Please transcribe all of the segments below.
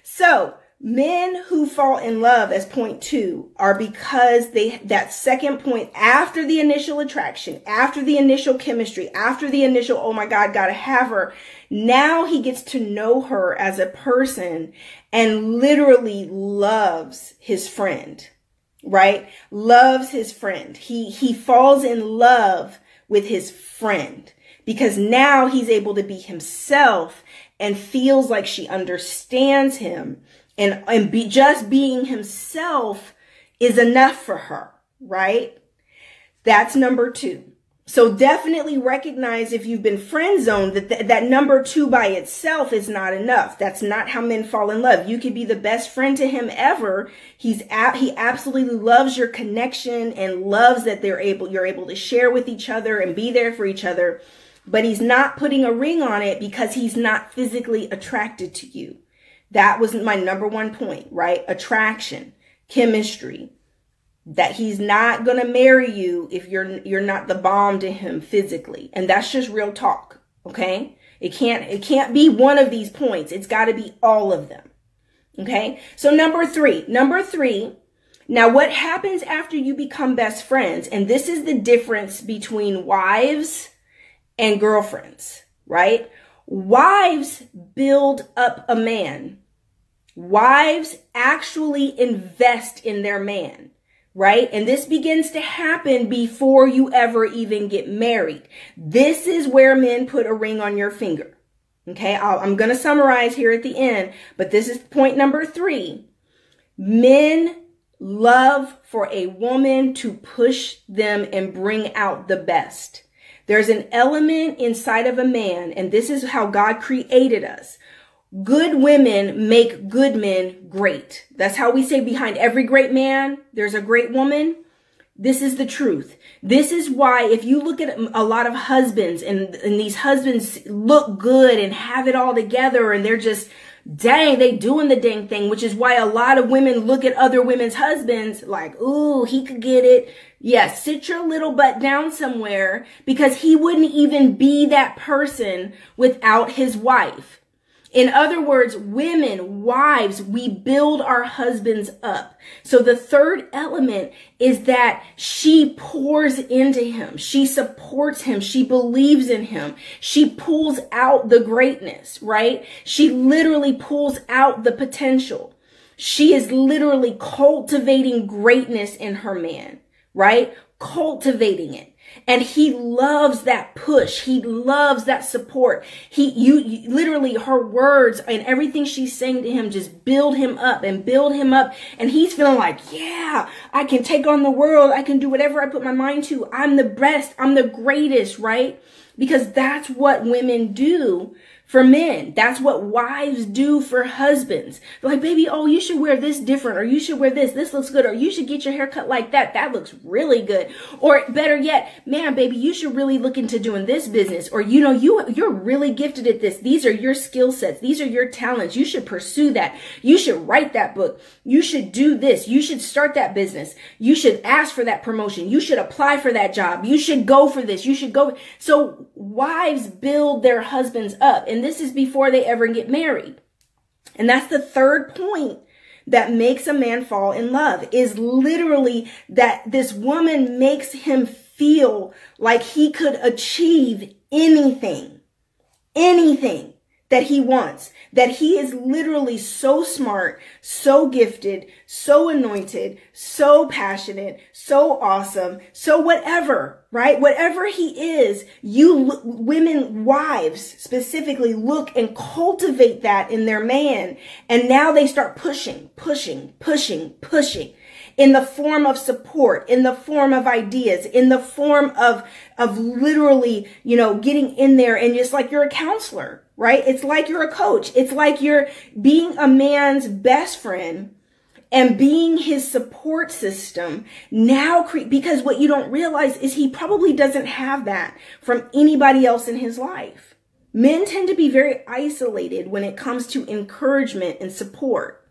So men who fall in love, as point 2, are because that second point, after the initial attraction, after the initial chemistry, after the initial, oh my God, gotta have her. Now he gets to know her as a person and literally loves his friend, right? Loves his friend. He falls in love with his friend because now he's able to be himself and feels like she understands him. And just being himself is enough for her, right? That's number 2. So definitely recognize if you've been friend zoned that number 2 by itself is not enough. That's not how men fall in love. You could be the best friend to him ever. He absolutely loves your connection and loves that you're able to share with each other and be there for each other. But he's not putting a ring on it because he's not physically attracted to you. That was my number 1 point, right? Attraction, chemistry. That he's not going to marry you if you're not the bomb to him physically. And that's just real talk, okay? It can't be one of these points. It's got to be all of them. Okay? So number 3. Now what happens after you become best friends? And this is the difference between wives and girlfriends, right? Wives build up a man. Wives actually invest in their man, right? And this begins to happen before you ever even get married. This is where men put a ring on your finger. Okay, I'm going to summarize here at the end, but this is point number 3. Men love for a woman to push them and bring out the best. There's an element inside of a man, and this is how God created us. Good women make good men great. That's how we say behind every great man, there's a great woman. This is the truth. This is why if you look at a lot of husbands and these husbands look good and have it all together and they're just, dang, they doing the dang thing, which is why a lot of women look at other women's husbands like, ooh, he could get it. Yes, sit your little butt down somewhere because he wouldn't even be that person without his wife. In other words, women, wives, we build our husbands up. So the third element is that she pours into him. She supports him. She believes in him. She pulls out the greatness, right? She literally pulls out the potential. She is literally cultivating greatness in her man, right? Cultivating it. And he loves that push. He loves that support. You literally, her words and everything she's saying to him just build him up and build him up. And he's feeling like, yeah, I can take on the world. I can do whatever I put my mind to. I'm the best. I'm the greatest, right? Because that's what women do for men. That's what wives do for husbands. They're like, baby, oh, you should wear this different, or you should wear this. This looks good, or you should get your hair cut like that. That looks really good. Or better yet, man, baby, you should really look into doing this business. Or, you know, you're really gifted at this. These are your skill sets. These are your talents. You should pursue that. You should write that book. You should do this. You should start that business. You should ask for that promotion. You should apply for that job. You should go for this. You should go. So wives build their husbands up. And this is before they ever get married. And that's the third point that makes a man fall in love, is literally that this woman makes him feel like he could achieve anything that he wants, that he is literally so smart, so gifted, so anointed, so passionate, so awesome, so whatever, right? Whatever he is, women, wives specifically, look and cultivate that in their man. And now they start pushing in the form of support, in the form of ideas, in the form of literally, you know, getting in there and just like you're a counselor, right? It's like you're a coach. It's like you're being a man's best friend and being his support system now, because what you don't realize is he probably doesn't have that from anybody else in his life. Men tend to be very isolated when it comes to encouragement and support.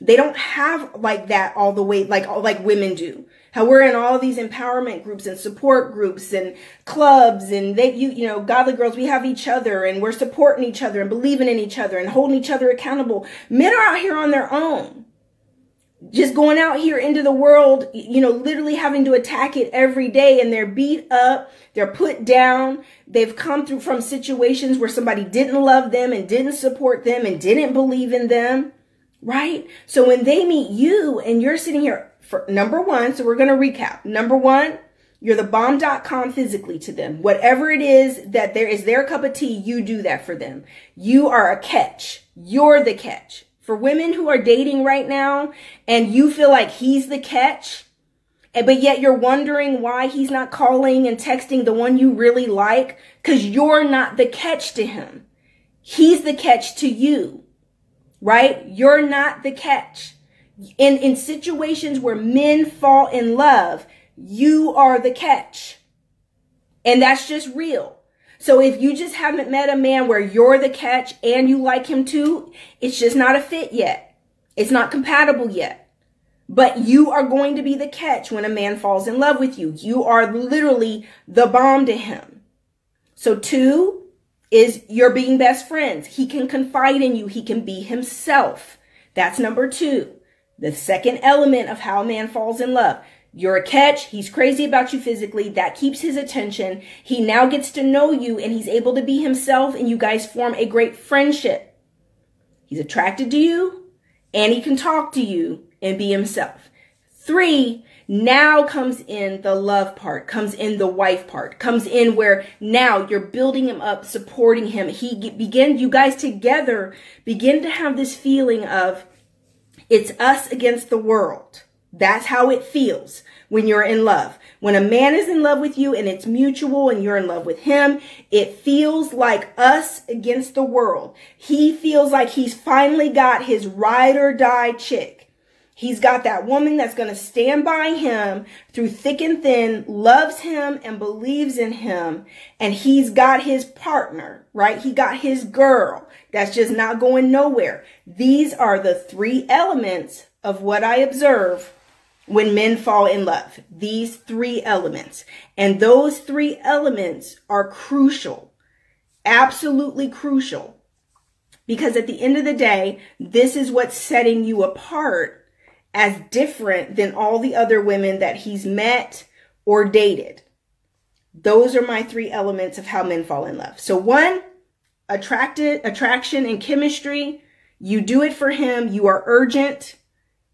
They don't have like that all the way, like women do. How we're in all these empowerment groups and support groups and clubs, and you know, Godly Girls, we have each other and we're supporting each other and believing in each other and holding each other accountable. Men are out here on their own, just going out here into the world, you know, literally having to attack it every day, and they're beat up, they're put down. They've come through from situations where somebody didn't love them and didn't support them and didn't believe in them, right? So when they meet you and you're sitting here, for number one, so we're going to recap. Number one, you're the bomb.com physically to them. Whatever it is that there is their cup of tea, you do that for them. You are a catch. You're the catch. For women who are dating right now and you feel like he's the catch, but yet you're wondering why he's not calling and texting the one you really like, because you're not the catch to him. He's the catch to you, right? You're not the catch. In situations where men fall in love, you are the catch. And that's just real. So if you just haven't met a man where you're the catch and you like him too, it's just not a fit yet. It's not compatible yet. But you are going to be the catch when a man falls in love with you. You are literally the bomb to him. So 2 is you're being best friends. He can confide in you. He can be himself. That's number 2. The second element of how a man falls in love. You're a catch. He's crazy about you physically. That keeps his attention. He now gets to know you and he's able to be himself, and you guys form a great friendship. He's attracted to you and he can talk to you and be himself. 3, now comes in the love part, comes in the wife part, comes in where now you're building him up, supporting him. You guys together begin to have this feeling of, it's us against the world. That's how it feels when you're in love. When a man is in love with you and it's mutual and you're in love with him, it feels like us against the world. He feels like he's finally got his ride or die chick. He's got that woman that's going to stand by him through thick and thin, loves him and believes in him. And he's got his partner, right? He got his girl that's just not going nowhere. These are the 3 elements of what I observe when men fall in love. These 3 elements. And those 3 elements are crucial. Absolutely crucial. Because at the end of the day, this is what's setting you apart as different than all the other women that he's met or dated. Those are my 3 elements of how men fall in love. So 1, attraction and chemistry. You do it for him. You are urgent.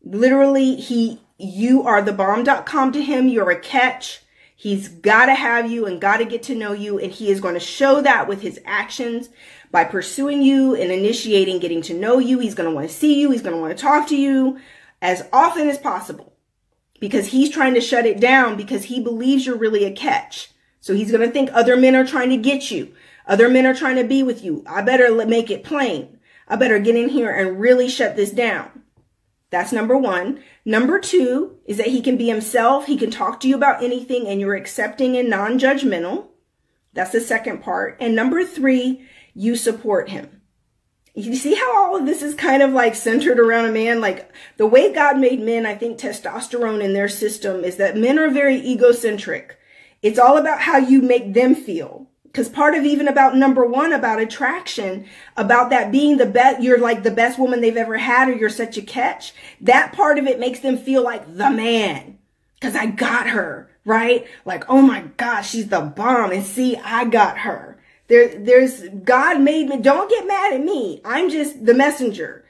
Literally, you are the bomb.com to him. You're a catch. He's got to have you and got to get to know you. And he is going to show that with his actions by pursuing you and initiating getting to know you. He's going to want to see you. He's going to want to talk to you as often as possible because he's trying to shut it down because he believes you're really a catch. So he's going to think other men are trying to get you. Other men are trying to be with you. I better make it plain. I better get in here and really shut this down. That's number 1. Number 2 is that he can be himself. He can talk to you about anything and you're accepting and non-judgmental. That's the second part. And number 3, you support him. You see how all of this is kind of like centered around a man? Like the way God made men, I think testosterone in their system is that men are very egocentric. It's all about how you make them feel. Because part of even about number 1, about attraction, about that being the best, you're like the best woman they've ever had, or you're such a catch. That part of it makes them feel like the man. Because I got her, right? Like, oh my gosh, she's the bomb. And see, I got her. God made me. Don't get mad at me. I'm just the messenger.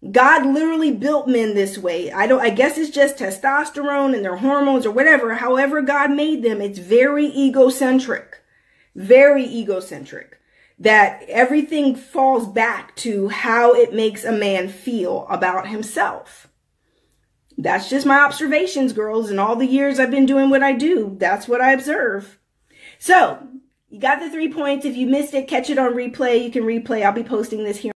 God literally built men this way. I guess it's just testosterone and their hormones or whatever. However God made them, it's very egocentric. Very egocentric. That everything falls back to how it makes a man feel about himself. That's just my observations, girls. And all the years I've been doing what I do, that's what I observe. So, you got the 3 points. If you missed it, catch it on replay. You can replay. I'll be posting this here.